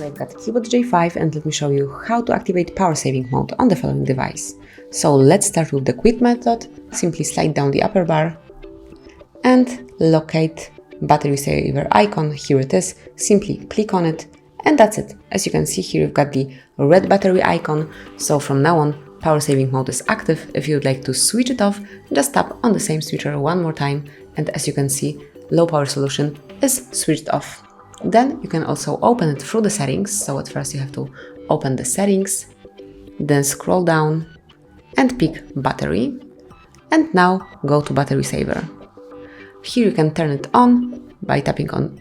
I've got Cubot J5 and let me show you how to activate power saving mode on the following device. So let's start with the quit method. Simply slide down the upper bar and locate battery saver icon. Here it is. Simply click on it and that's it. As you can see here, you've got the red battery icon. So from now on, power saving mode is active. If you would like to switch it off, just tap on the same switcher one more time. And as you can see, low power solution is switched off. Then you can also open it through the settings. So at first you have to open the settings, then scroll down and pick battery. And now go to battery saver. Here you can turn it on by tapping on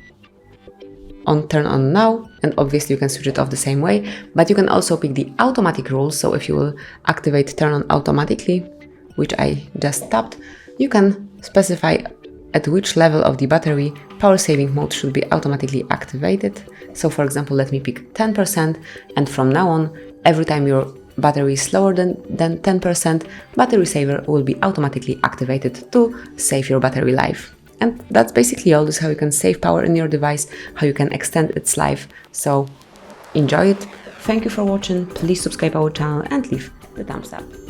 turn on now, and obviously you can switch it off the same way, but you can also pick the automatic rule. So if you will activate turn on automatically, which I just tapped, you can specify at which level of the battery power saving mode should be automatically activated. So for example, let me pick 10%, and from now on, every time your battery is slower than 10%, battery saver will be automatically activated to save your battery life. And that's basically all. This is how you can save power in your device, how you can extend its life. So enjoy it. Thank you for watching. Please subscribe our channel and leave the thumbs up.